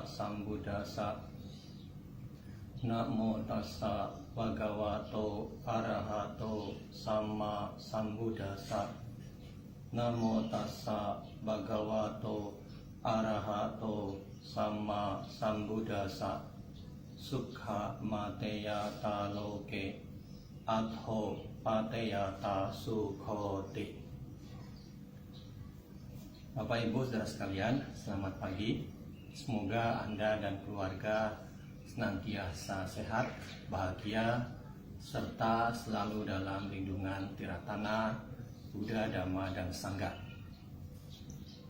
Sambuddhassa. Namo tassa bhagavato arahato samma sambuddhassa. Namo tassa bhagavato arahato samma sambuddhassa. Sukha mateyata loke adho pateyata sukhoti. Bapak Ibu saudara sekalian, selamat pagi. Semoga Anda dan keluarga senantiasa sehat, bahagia, serta selalu dalam lindungan Tiratana, Buddha, Dhamma, dan Sangha.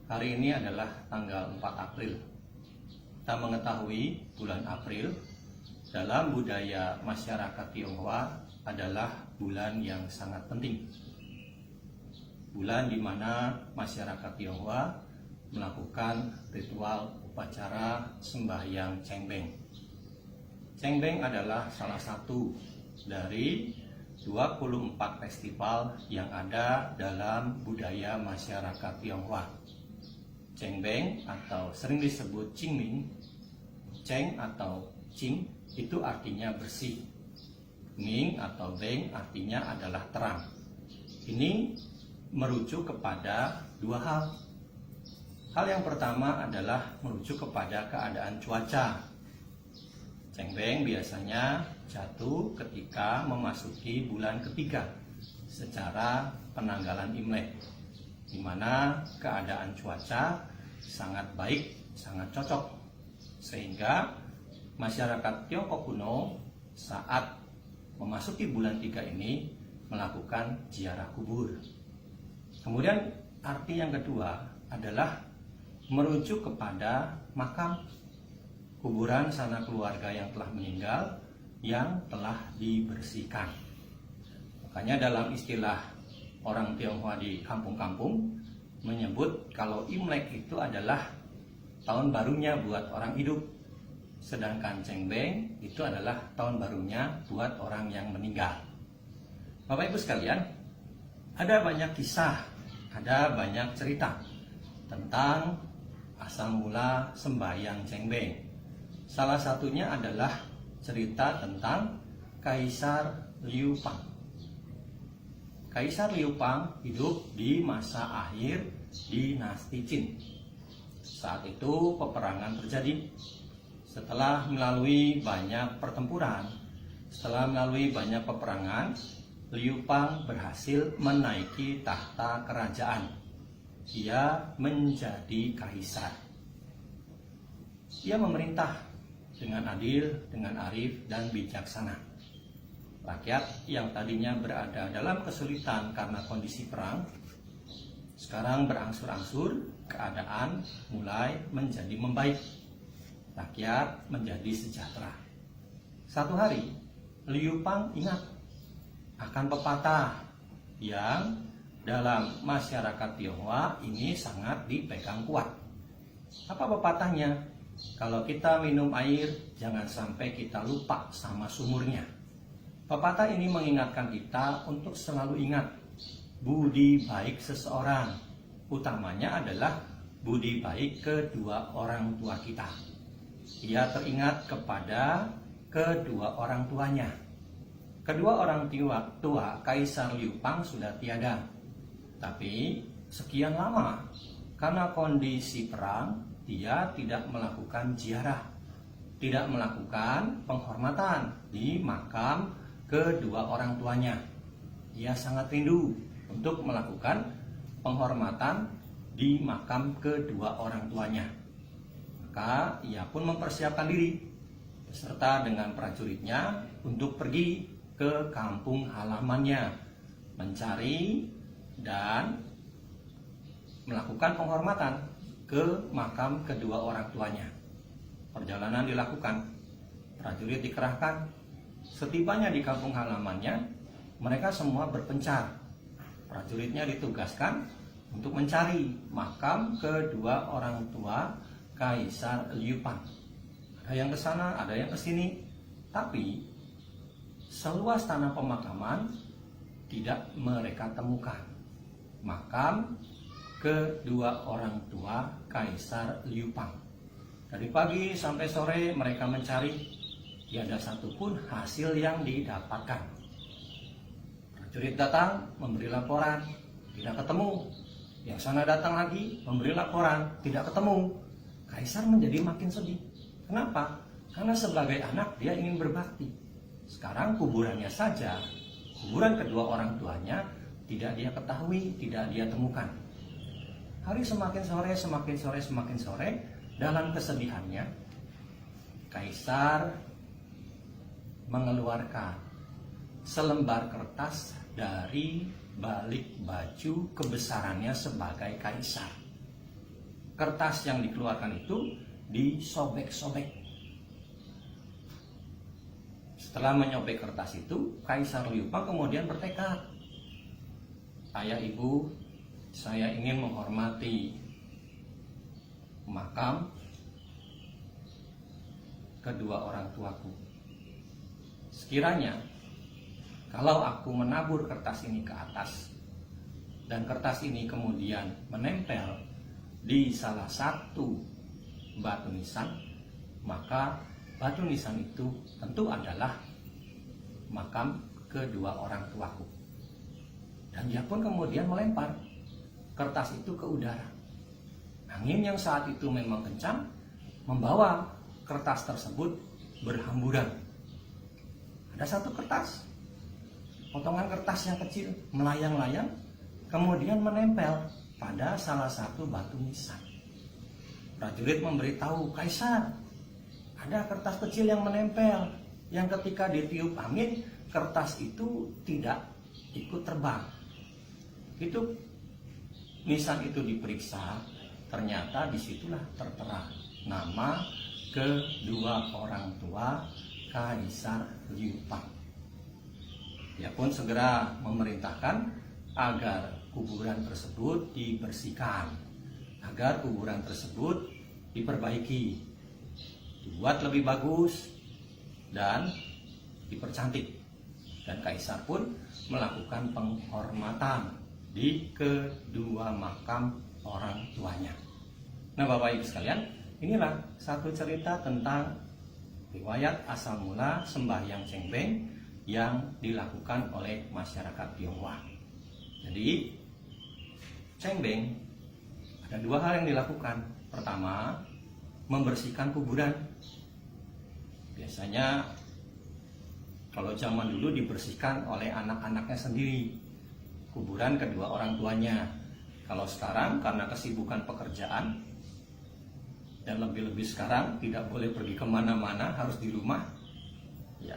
Hari ini adalah tanggal 4 April. Kita mengetahui bulan April dalam budaya masyarakat Tionghoa adalah bulan yang sangat penting. Bulan di mana masyarakat Tionghoa melakukan ritual upacara sembahyang Cengbeng. Cengbeng adalah salah satu dari 24 festival yang ada dalam budaya masyarakat Tionghoa. Cengbeng atau sering disebut Qingming, Ceng atau Qing itu artinya bersih. Ming atau Beng artinya adalah terang. Ini merujuk kepada dua hal. Hal yang pertama adalah merujuk kepada keadaan cuaca. Cengbeng biasanya jatuh ketika memasuki bulan ketiga secara penanggalan Imlek, di mana keadaan cuaca sangat baik, sangat cocok, sehingga masyarakat Tiongkok kuno saat memasuki bulan 3 ini melakukan ziarah kubur. Kemudian arti yang kedua adalah merujuk kepada makam, kuburan sanak keluarga yang telah meninggal, yang telah dibersihkan. Makanya dalam istilah orang Tionghoa di kampung-kampung menyebut kalau Imlek itu adalah tahun barunya buat orang hidup, sedangkan Cengbeng itu adalah tahun barunya buat orang yang meninggal. Bapak Ibu sekalian, ada banyak kisah, ada banyak cerita tentang asal mula sembahyang Cengbeng. Salah satunya adalah cerita tentang Kaisar Liu Pang. Kaisar Liu Pang hidup di masa akhir dinasti Qin. Saat itu peperangan terjadi. Setelah melalui banyak pertempuran, setelah melalui banyak peperangan, Liu Pang berhasil menaiki tahta kerajaan. Ia menjadi kaisar. Ia memerintah dengan adil, dengan arif dan bijaksana. Rakyat yang tadinya berada dalam kesulitan karena kondisi perang, sekarang berangsur-angsur keadaan mulai menjadi membaik. Rakyat menjadi sejahtera. Satu hari, Liu Pang ingat akan pepatah yang dalam masyarakat Tionghoa ini sangat dipegang kuat. Apa pepatahnya? Kalau kita minum air, jangan sampai kita lupa sama sumurnya. Pepatah ini mengingatkan kita untuk selalu ingat budi baik seseorang. Utamanya adalah budi baik kedua orang tua kita. Ia teringat kepada kedua orang tuanya. Kedua orang tua Kaisar Liu Pang sudah tiada. Tapi sekian lama, karena kondisi perang, dia tidak melakukan ziarah, tidak melakukan penghormatan di makam kedua orang tuanya. Ia sangat rindu untuk melakukan penghormatan di makam kedua orang tuanya. Maka ia pun mempersiapkan diri beserta dengan prajuritnya untuk pergi ke kampung halamannya, mencari dan melakukan penghormatan ke makam kedua orang tuanya. Perjalanan dilakukan, prajurit dikerahkan. Setibanya di kampung halamannya, mereka semua berpencar. Prajuritnya ditugaskan untuk mencari makam kedua orang tua Kaisar Liu Pang. Ada yang ke sana, ada yang ke sini, tapi seluas tanah pemakaman tidak mereka temukan makam kedua orang tua Kaisar Liu Pang. Dari pagi sampai sore mereka mencari, tiada satupun hasil yang didapatkan. Prajurit datang memberi laporan, tidak ketemu. Yang sana datang lagi memberi laporan, tidak ketemu. Kaisar menjadi makin sedih. Kenapa? Karena sebagai anak dia ingin berbakti. Sekarang kuburannya saja, kuburan kedua orang tuanya tidak dia ketahui, tidak dia temukan. Hari semakin sore, dalam kesedihannya, Kaisar mengeluarkan selembar kertas dari balik baju kebesarannya sebagai kaisar. Kertas yang dikeluarkan itu disobek-sobek. Setelah menyobek kertas itu, Kaisar Liu Bang kemudian bertekad, ayah ibu, saya ingin menghormati makam kedua orang tuaku. Sekiranya kalau aku menabur kertas ini ke atas dan kertas ini kemudian menempel di salah satu batu nisan, maka batu nisan itu tentu adalah makam kedua orang tuaku. Dan dia pun kemudian melempar kertas itu ke udara. Angin yang saat itu memang kencang membawa kertas tersebut berhamburan. Ada satu kertas, potongan kertas yang kecil melayang-layang, kemudian menempel pada salah satu batu nisan. Prajurit memberitahu Kaisar, ada kertas kecil yang menempel, yang ketika ditiup angin, kertas itu tidak ikut terbang. Itu nisan itu diperiksa, ternyata disitulah tertera nama kedua orang tua Kaisar Liu Bang. Dia pun segera memerintahkan agar kuburan tersebut dibersihkan, agar kuburan tersebut diperbaiki, dibuat lebih bagus dan dipercantik. Dan Kaisar pun melakukan penghormatan di kedua makam orang tuanya. Nah, Bapak Ibu sekalian, inilah satu cerita tentang riwayat asal mula sembahyang cengbeng yang dilakukan oleh masyarakat Tionghoa. Jadi, cengbeng ada dua hal yang dilakukan. Pertama, membersihkan kuburan. Biasanya kalau zaman dulu dibersihkan oleh anak-anaknya sendiri, kuburan kedua orang tuanya. Kalau sekarang karena kesibukan pekerjaan dan lebih-lebih sekarang tidak boleh pergi kemana-mana, harus di rumah, ya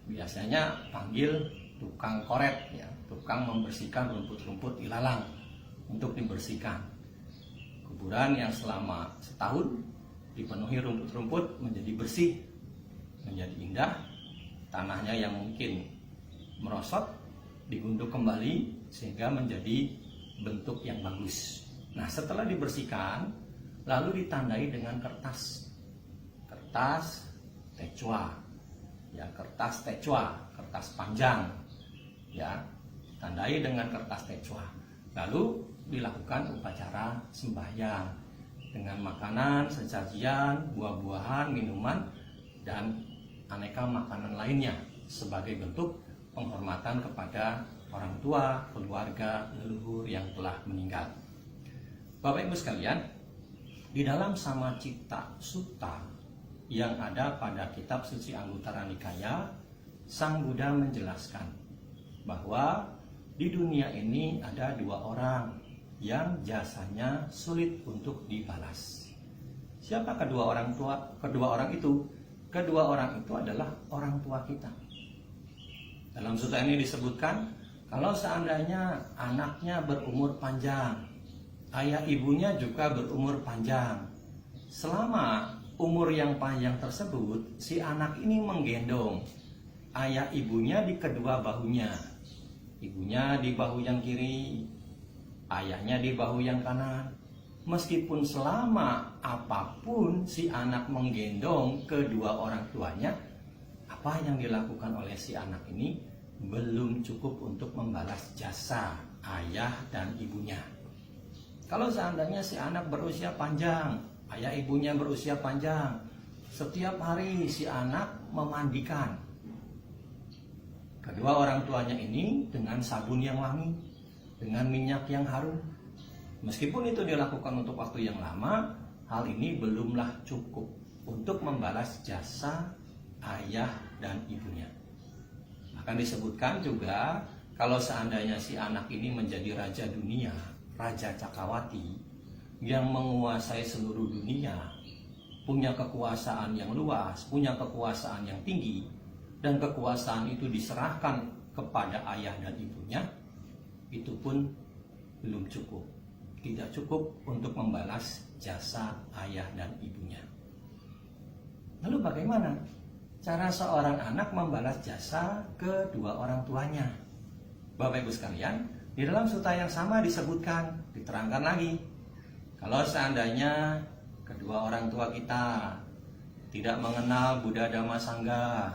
biasanya panggil tukang koret, ya tukang membersihkan rumput-rumput ilalang untuk dibersihkan. Kuburan yang selama setahun dipenuhi rumput-rumput menjadi bersih, menjadi indah. Tanahnya yang mungkin merosot digunduk kembali sehingga menjadi bentuk yang bagus. Nah, setelah dibersihkan lalu ditandai dengan kertas tecua, ya kertas tecua, kertas panjang, ya tandai dengan kertas tecua. Lalu dilakukan upacara sembahyang dengan makanan, sesajian, buah-buahan, minuman, dan aneka makanan lainnya sebagai bentuk penghormatan kepada orang tua, keluarga, leluhur yang telah meninggal. Bapak Ibu sekalian, di dalam Samacita Sutta yang ada pada kitab suci Anguttara Nikaya, Sang Buddha menjelaskan bahwa di dunia ini ada dua orang yang jasanya sulit untuk dibalas. Siapa kedua orang itu? Kedua orang itu adalah orang tua kita. Dalam sutta ini disebutkan, kalau seandainya anaknya berumur panjang, ayah ibunya juga berumur panjang, selama umur yang panjang tersebut, si anak ini menggendong ayah ibunya di kedua bahunya. Ibunya di bahu yang kiri, ayahnya di bahu yang kanan. Meskipun selama apapun si anak menggendong kedua orang tuanya, apa yang dilakukan oleh si anak ini belum cukup untuk membalas jasa ayah dan ibunya. Kalau seandainya si anak berusia panjang, ayah ibunya berusia panjang. Setiap hari si anak memandikan kedua orang tuanya ini dengan sabun yang wangi, dengan minyak yang harum. Meskipun itu dilakukan untuk waktu yang lama, hal ini belumlah cukup untuk membalas jasa ayah dan ibunya. Bahkan disebutkan juga, kalau seandainya si anak ini menjadi raja dunia, Raja Cakrawati, yang menguasai seluruh dunia, punya kekuasaan yang luas, punya kekuasaan yang tinggi, dan kekuasaan itu diserahkan kepada ayah dan ibunya, itu pun belum cukup. Tidak cukup untuk membalas jasa ayah dan ibunya. Lalu bagaimana cara seorang anak membalas jasa kedua orang tuanya? Bapak Ibu sekalian, di dalam suta yang sama disebutkan, diterangkan lagi. Kalau seandainya kedua orang tua kita tidak mengenal Buddha Dhamma Sangha,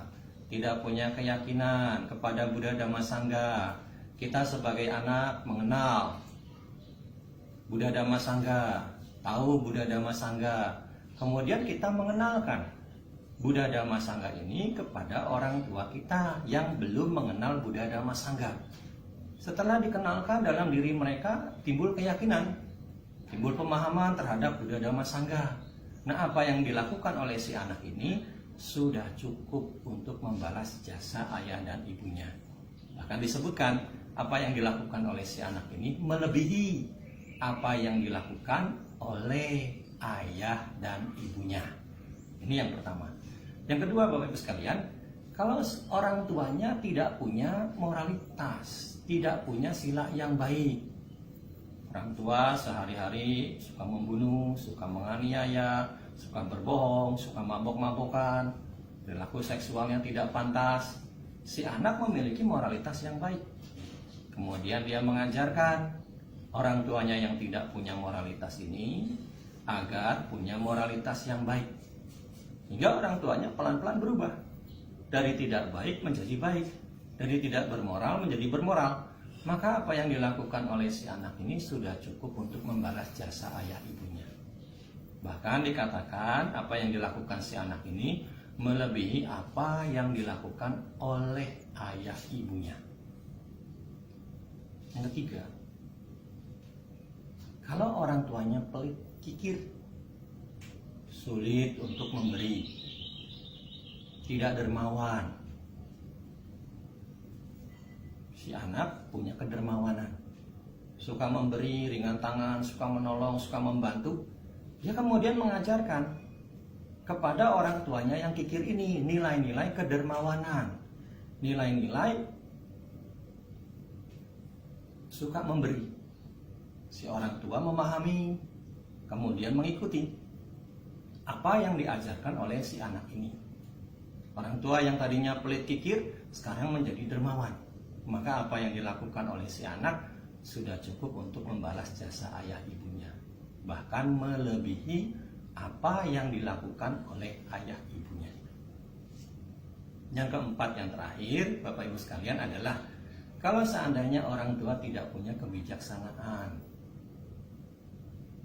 tidak punya keyakinan kepada Buddha Dhamma Sangha, kita sebagai anak mengenal Buddha Dhamma Sangha, tahu Buddha Dhamma Sangha, kemudian kita mengenalkan Buddha Dhamma Sangha ini kepada orang tua kita yang belum mengenal Buddha Dhamma Sangha. Setelah dikenalkan, dalam diri mereka timbul keyakinan, timbul pemahaman terhadap Buddha Dhamma Sangha. Nah, apa yang dilakukan oleh si anak ini sudah cukup untuk membalas jasa ayah dan ibunya. Bahkan disebutkan, apa yang dilakukan oleh si anak ini melebihi apa yang dilakukan oleh ayah dan ibunya. Ini yang pertama. Yang kedua, Bapak Ibu sekalian, kalau orang tuanya tidak punya moralitas, tidak punya sila yang baik, orang tua sehari-hari suka membunuh, suka menganiaya, suka berbohong, suka mabok-mabokan, perilaku seksual yang tidak pantas, si anak memiliki moralitas yang baik. Kemudian dia mengajarkan orang tuanya yang tidak punya moralitas ini agar punya moralitas yang baik. Hingga orang tuanya pelan-pelan berubah. Dari tidak baik menjadi baik, dari tidak bermoral menjadi bermoral. Maka apa yang dilakukan oleh si anak ini sudah cukup untuk membalas jasa ayah ibunya. Bahkan dikatakan apa yang dilakukan si anak ini melebihi apa yang dilakukan oleh ayah ibunya. Yang ketiga, kalau orang tuanya pelit, kikir, sulit untuk memberi, tidak dermawan, si anak punya kedermawanan, suka memberi, ringan tangan, suka menolong, suka membantu, dia kemudian mengajarkan kepada orang tuanya yang kikir ini nilai-nilai kedermawanan, nilai-nilai suka memberi. Si orang tua memahami, kemudian mengikuti apa yang diajarkan oleh si anak ini. Orang tua yang tadinya pelit kikir sekarang menjadi dermawan. Maka apa yang dilakukan oleh si anak sudah cukup untuk membalas jasa ayah ibunya, bahkan melebihi apa yang dilakukan oleh ayah ibunya. Yang keempat, yang terakhir, Bapak Ibu sekalian, adalah kalau seandainya orang tua tidak punya kebijaksanaan,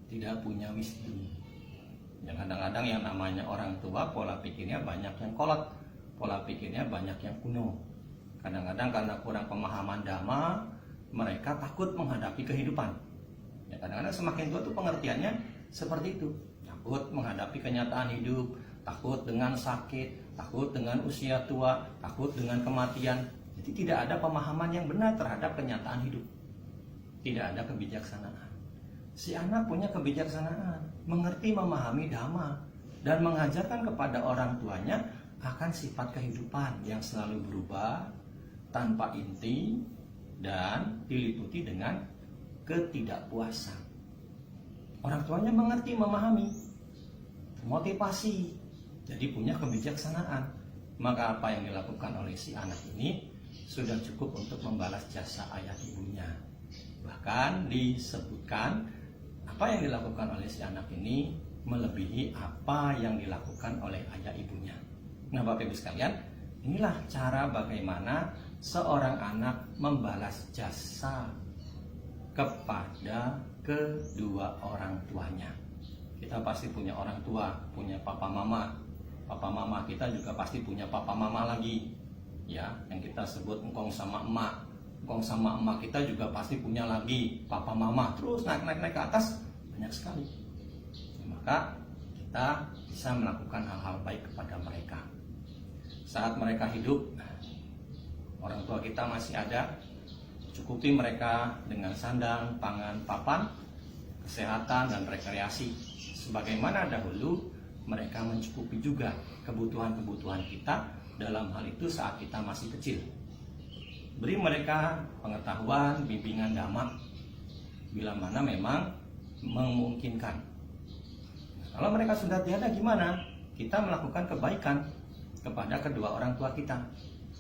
tidak punya wisdom. Ya, kadang-kadang yang namanya orang tua pola pikirnya banyak yang kolot, pola pikirnya banyak yang kuno. Kadang-kadang karena kurang pemahaman dhamma, mereka takut menghadapi kehidupan. Ya, kadang-kadang semakin tua tuh pengertiannya seperti itu. Takut menghadapi kenyataan hidup, takut dengan sakit, takut dengan usia tua, takut dengan kematian. Jadi tidak ada pemahaman yang benar terhadap kenyataan hidup. Tidak ada kebijaksanaan. Si anak punya kebijaksanaan, mengerti memahami dhamma, dan mengajarkan kepada orang tuanya akan sifat kehidupan yang selalu berubah, tanpa inti, dan diliputi dengan ketidakpuasan. Orang tuanya mengerti, memahami, motivasi, jadi punya kebijaksanaan. Maka apa yang dilakukan oleh si anak ini sudah cukup untuk membalas jasa ayah ibunya. Bahkan disebutkan apa yang dilakukan oleh si anak ini melebihi apa yang dilakukan oleh ayah ibunya. Nah, Bapak Ibu sekalian, inilah cara bagaimana seorang anak membalas jasa kepada kedua orang tuanya. Kita pasti punya orang tua, punya papa mama. Papa mama kita juga pasti punya papa mama lagi. Ya, yang kita sebut engkong sama emak. Engkong sama emak kita juga pasti punya lagi papa mama. Terus naik ke atas banyak sekali. Maka kita bisa melakukan hal-hal baik kepada mereka. Saat mereka hidup, orang tua kita masih ada, cukupi mereka dengan sandang, pangan, papan, kesehatan, dan rekreasi. Sebagaimana dahulu, mereka mencukupi juga kebutuhan-kebutuhan kita dalam hal itu saat kita masih kecil. Beri mereka pengetahuan, bimbingan dhamma, bila mana memang memungkinkan. Kalau mereka sudah tiada, gimana? Kita melakukan kebaikan kepada kedua orang tua kita.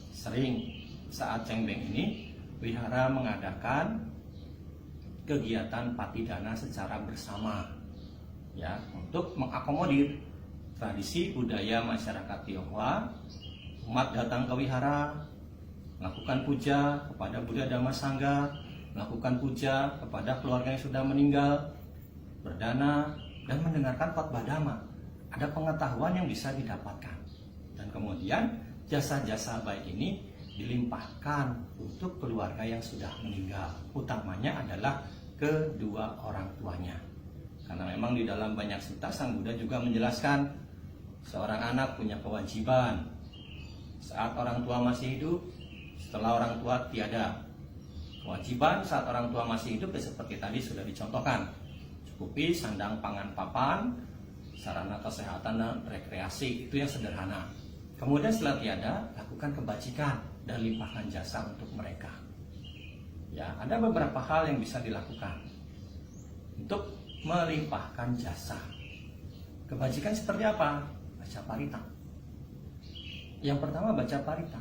Sering saat cengbeng ini, wihara mengadakan kegiatan patidana secara bersama, ya, untuk mengakomodir tradisi budaya masyarakat Tionghoa. Umat datang ke wihara, melakukan puja kepada Buddha Dhamma Sangha, melakukan puja kepada keluarga yang sudah meninggal, berdana, dan mendengarkan khotbah Dhamma. Ada pengetahuan yang bisa didapatkan, dan kemudian jasa-jasa baik ini dilimpahkan untuk keluarga yang sudah meninggal, utamanya adalah kedua orang tuanya. Karena memang di dalam banyak sutta Sang Buddha juga menjelaskan seorang anak punya kewajiban saat orang tua masih hidup, setelah orang tua tiada. Kewajiban saat orang tua masih hidup ya seperti tadi sudah dicontohkan, cukupi sandang, pangan, papan, sarana kesehatan dan rekreasi, itu yang sederhana. Kemudian setelah tiada, lakukan kebajikan dan limpahkan jasa untuk mereka. Ya, ada beberapa hal yang bisa dilakukan untuk melimpahkan jasa. Kebajikan seperti apa? Baca parita. Yang pertama, baca parita,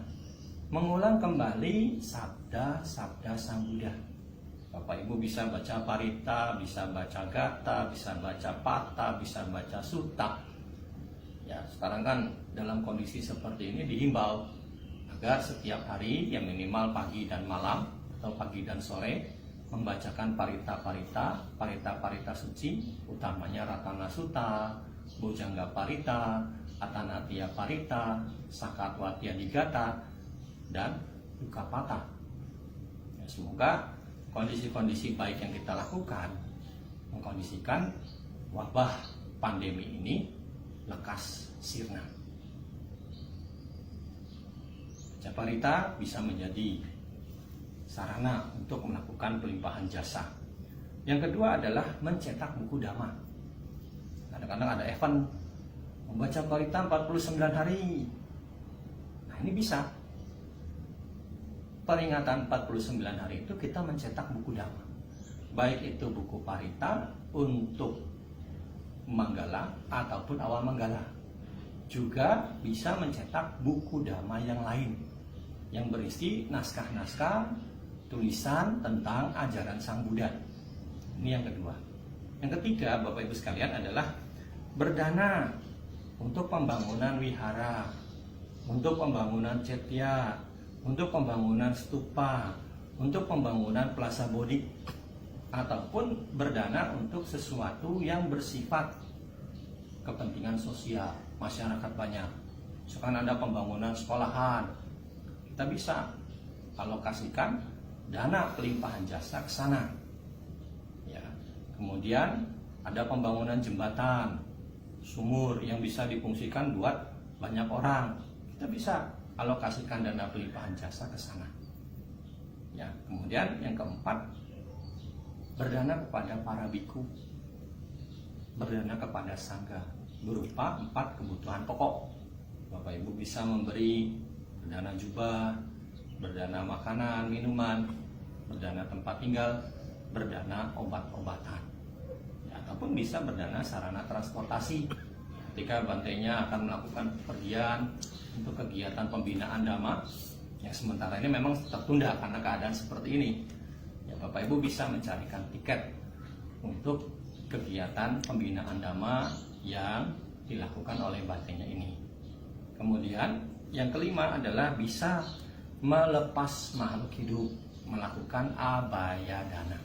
mengulang kembali sabda-sabda Sang Buddha. Bapak Ibu bisa baca parita, bisa baca gata, bisa baca pata, bisa baca sutta. Ya, sekarang kan dalam kondisi seperti ini dihimbau agar setiap hari, yang minimal pagi dan malam atau pagi dan sore, membacakan parita suci, utamanya Ratana Sutta, Bojangga Parita, Atanatya Parita, Sakatwatya Digata, dan Dukapata. Ya, semoga kondisi-kondisi baik yang kita lakukan mengkondisikan wabah pandemi ini lekas sirna. Baca parita bisa menjadi sarana untuk melakukan pelimpahan jasa. Yang kedua adalah mencetak buku dhamma. Kadang-kadang ada event membaca parita 49 hari. Nah, ini bisa. Peringatan 49 hari itu kita mencetak buku dhamma. Baik itu buku parita untuk Manggala ataupun awal Manggala. Juga bisa mencetak buku dhamma yang lain yang berisi naskah-naskah tulisan tentang ajaran Sang Buddha. Ini yang kedua. Yang ketiga, Bapak Ibu sekalian, adalah berdana untuk pembangunan wihara, untuk pembangunan cetya, untuk pembangunan stupa, untuk pembangunan plaza bodhi, ataupun berdana untuk sesuatu yang bersifat kepentingan sosial masyarakat banyak. Misalkan ada pembangunan sekolahan, kita bisa alokasikan dana pelimpahan jasa ke sana. Ya. Kemudian ada pembangunan jembatan, sumur yang bisa difungsikan buat banyak orang, kita bisa alokasikan dana pelimpahan jasa ke sana. Ya, kemudian yang keempat, berdana kepada para biku, berdana kepada sangga berupa 4 kebutuhan pokok. Bapak Ibu bisa memberi berdana jubah, berdana makanan, minuman, berdana tempat tinggal, berdana obat-obatan, ya, ataupun bisa berdana sarana transportasi ketika bantainya akan melakukan pergian untuk kegiatan pembinaan dhamma yang sementara ini memang tertunda karena keadaan seperti ini. Ya, Bapak Ibu bisa mencarikan tiket untuk kegiatan pembinaan dhamma yang dilakukan oleh bantainya ini. Kemudian yang kelima adalah bisa melepas makhluk hidup, melakukan abaya dana.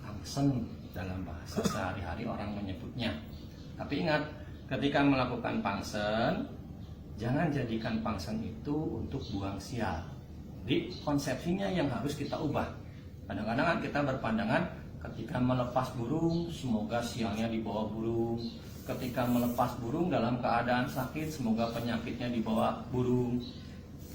Angsen dalam bahasa sehari-hari orang menyebutnya. Tapi ingat, ketika melakukan pangsen, jangan jadikan pangsen itu untuk buang sial. Jadi konsepsinya yang harus kita ubah. Kadang-kadang kan kita berpandangan ketika melepas burung, semoga sialnya dibawa burung. Ketika melepas burung dalam keadaan sakit, semoga penyakitnya dibawa burung.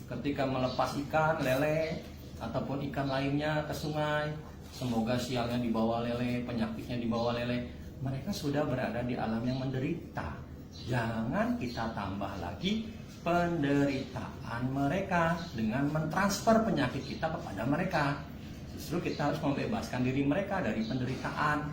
Ketika melepas ikan, lele, ataupun ikan lainnya ke sungai, semoga sialnya dibawa lele, penyakitnya dibawa lele. Mereka sudah berada di alam yang menderita. Jangan kita tambah lagi penderitaan mereka dengan mentransfer penyakit kita kepada mereka. Justru kita harus membebaskan diri mereka dari penderitaan.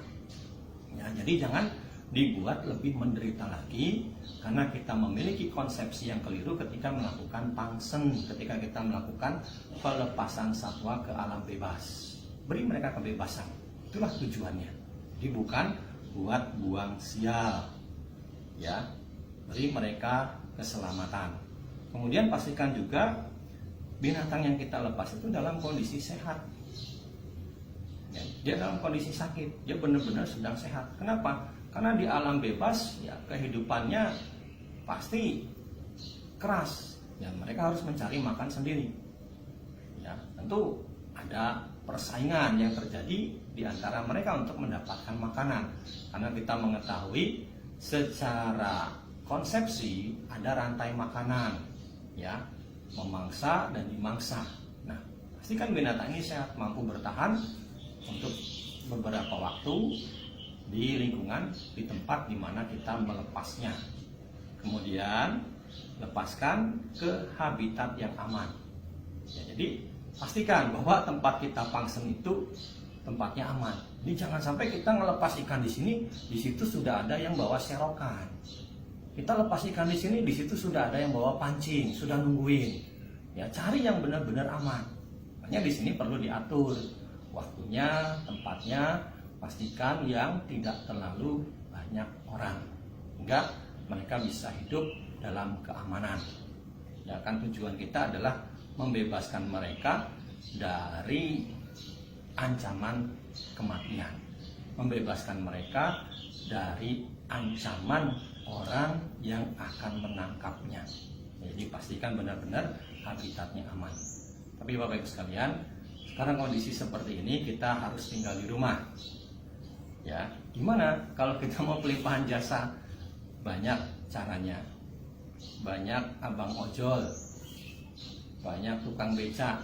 Ya, jadi jangan dibuat lebih menderita lagi karena kita memiliki konsepsi yang keliru ketika melakukan pangsen, ketika kita melakukan pelepasan satwa ke alam bebas. Beri mereka kebebasan. Itulah tujuannya. Jadi bukan buat buang sial. Ya, beri mereka keselamatan. Kemudian pastikan juga binatang yang kita lepas itu dalam kondisi sehat. Ya, dia dalam kondisi sakit, dia benar-benar sedang sehat. Kenapa? Karena di alam bebas ya kehidupannya pasti keras. Ya, mereka harus mencari makan sendiri. Ya, tentu ada persaingan yang terjadi di antara mereka untuk mendapatkan makanan. Karena kita mengetahui secara konsepsi ada rantai makanan, ya, memangsa dan dimangsa. Nah, pastikan binatang ini sehat, mampu bertahan untuk beberapa waktu di lingkungan, di tempat di mana kita melepasnya. Kemudian lepaskan ke habitat yang aman. Ya, jadi pastikan bahwa tempat kita pangsen itu tempatnya aman. Ini jangan sampai kita ngelepas ikan di sini, di situ sudah ada yang bawa serokan. Kita lepas ikan di sini, di situ sudah ada yang bawa pancing, sudah nungguin. Ya, cari yang benar-benar aman. Makanya di sini perlu diatur waktunya, tempatnya, pastikan yang tidak terlalu banyak orang, hingga mereka bisa hidup dalam keamanan. Ya, kan tujuan kita adalah membebaskan mereka dari ancaman kematian, membebaskan mereka dari ancaman orang yang akan menangkapnya. Jadi pastikan benar-benar habitatnya aman. Tapi Bapak Ibu sekalian, sekarang kondisi seperti ini kita harus tinggal di rumah. Ya, gimana kalau kita mau pelimpahan jasa? Banyak caranya. Banyak abang ojol, banyak tukang beca,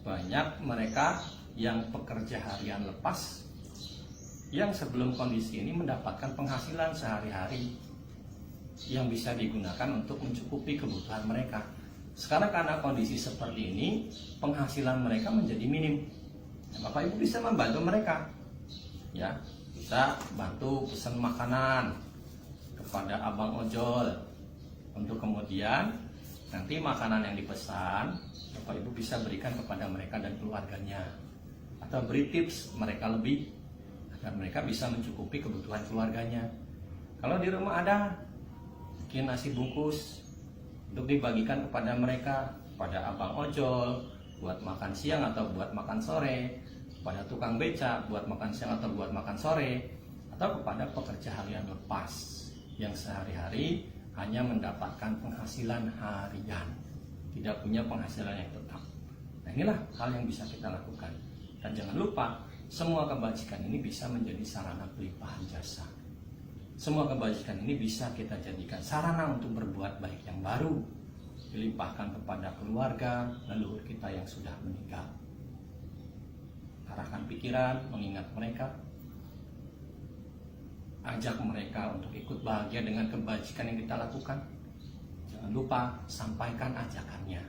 banyak mereka yang pekerja harian lepas yang sebelum kondisi ini mendapatkan penghasilan sehari-hari yang bisa digunakan untuk mencukupi kebutuhan mereka. Sekarang karena kondisi seperti ini, penghasilan mereka menjadi minim. Bapak Ibu bisa membantu mereka. Ya, bisa bantu pesan makanan kepada abang ojol untuk kemudian nanti makanan yang dipesan Bapak Ibu bisa berikan kepada mereka dan keluarganya, atau beri tips mereka lebih agar mereka bisa mencukupi kebutuhan keluarganya. Kalau di rumah ada, bikin nasi bungkus untuk dibagikan kepada mereka, pada abang ojol buat makan siang atau buat makan sore, pada tukang beca buat makan siang atau buat makan sore, atau kepada pekerja harian lepas yang sehari-hari hanya mendapatkan penghasilan harian, tidak punya penghasilan yang tetap. Nah, inilah hal yang bisa kita lakukan. Dan jangan lupa, semua kebajikan ini bisa menjadi sarana pelimpahan jasa. Semua kebajikan ini bisa kita jadikan sarana untuk berbuat baik yang baru, dilimpahkan kepada keluarga leluhur kita yang sudah meninggal. Arahkan pikiran, mengingat mereka, ajak mereka untuk ikut bahagia dengan kebajikan yang kita lakukan. Jangan lupa sampaikan ajakannya.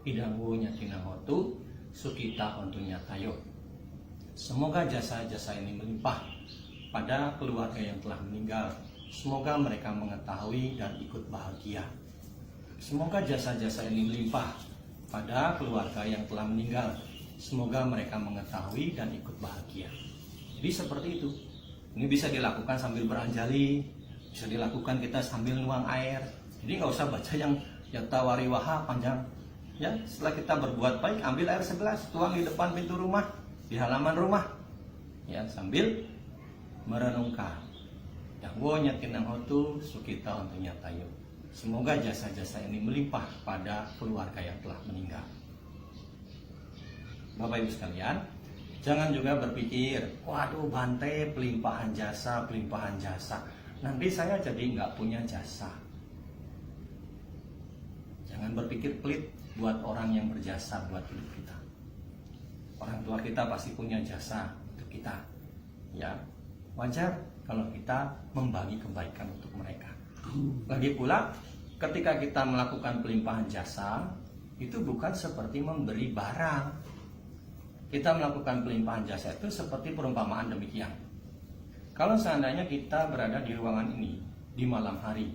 Idangwu nyatinahotu, sukita ontunya tayo. Semoga jasa-jasa ini melimpah pada keluarga yang telah meninggal. Semoga mereka mengetahui dan ikut bahagia. Semoga jasa-jasa ini melimpah pada keluarga yang telah meninggal. Semoga mereka mengetahui dan ikut bahagia. Jadi seperti itu. Ini bisa dilakukan sambil beranjali, bisa dilakukan kita sambil nuang air. Jadi nggak usah baca yang yatawariwaha panjang. Ya, setelah kita berbuat baik, ambil air segelas, tuang di depan pintu rumah, di halaman rumah. Ya, sambil merenungkan. Yang wonya tinang hotu sukita untuk nyatayo. Semoga jasa-jasa ini melimpah pada keluarga yang telah meninggal. Bapak Ibu sekalian, jangan juga berpikir, waduh Bante pelimpahan jasa, nanti saya jadi nggak punya jasa. Jangan berpikir pelit buat orang yang berjasa buat hidup kita. Orang tua kita pasti punya jasa untuk kita. Ya, wajar kalau kita membagi kebaikan untuk mereka. Lagi pula, ketika kita melakukan pelimpahan jasa, itu bukan seperti memberi barang. Kita melakukan pelimpahan jasa itu seperti perumpamaan demikian. Kalau seandainya kita berada di ruangan ini di malam hari,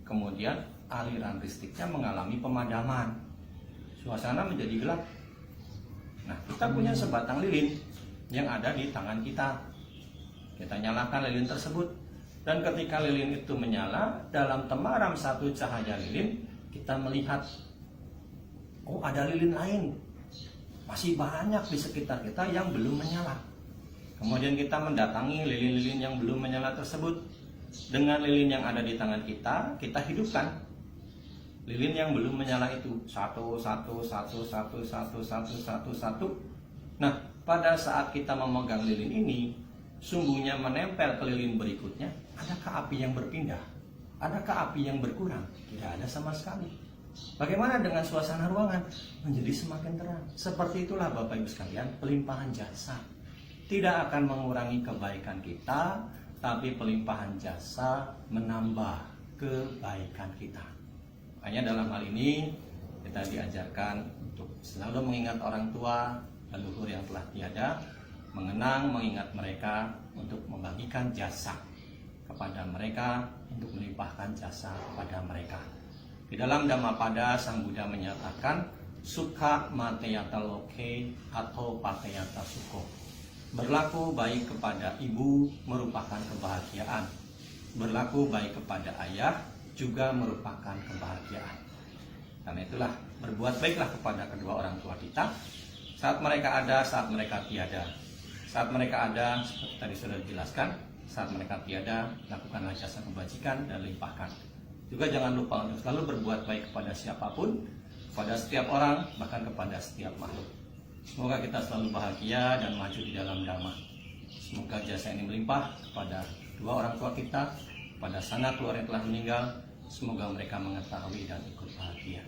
kemudian aliran listriknya mengalami pemadaman, suasana menjadi gelap. Nah, kita punya sebatang lilin yang ada di tangan kita. Kita nyalakan lilin tersebut, dan ketika lilin itu menyala, dalam temaram satu cahaya lilin, kita melihat, oh ada lilin lain, masih banyak di sekitar kita yang belum menyala. Kemudian kita mendatangi lilin-lilin yang belum menyala tersebut. Dengan lilin yang ada di tangan kita hidupkan lilin yang belum menyala itu satu. Nah, pada saat kita memegang lilin ini, sumbunya menempel ke lilin berikutnya, adakah api yang berpindah? Adakah api yang berkurang? Tidak ada sama sekali. Bagaimana dengan suasana ruangan? Menjadi semakin terang. Seperti itulah Bapak Ibu sekalian, pelimpahan jasa tidak akan mengurangi kebaikan kita, tapi pelimpahan jasa menambah kebaikan kita. Makanya dalam hal ini kita diajarkan untuk selalu mengingat orang tua, leluhur yang telah tiada, mengenang, mengingat mereka untuk membagikan jasa kepada mereka, untuk melimpahkan jasa kepada mereka. Di dalam Dhammapada, Sang Buddha menyatakan, Sukha mateyata loke atau pateyata sukho. Berlaku baik kepada ibu merupakan kebahagiaan. Berlaku baik kepada ayah juga merupakan kebahagiaan. Karena itulah, berbuat baiklah kepada kedua orang tua kita. Saat mereka ada, saat mereka tiada. Saat mereka ada, seperti tadi sudah dijelaskan, saat mereka tiada, lakukanlah jasa kebajikan dan limpahkan. Juga jangan lupa untuk selalu berbuat baik kepada siapapun, kepada setiap orang, bahkan kepada setiap makhluk. Semoga kita selalu bahagia dan maju di dalam Dhamma. Semoga jasa ini melimpah kepada dua orang tua kita, pada sanak keluarga yang telah meninggal. Semoga mereka mengetahui dan ikut bahagia.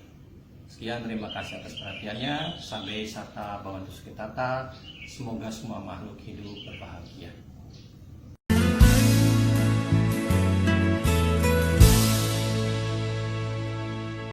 Sekian, terima kasih atas perhatiannya. Sampai sata bawantu sukitata. Semoga semua makhluk hidup berbahagia.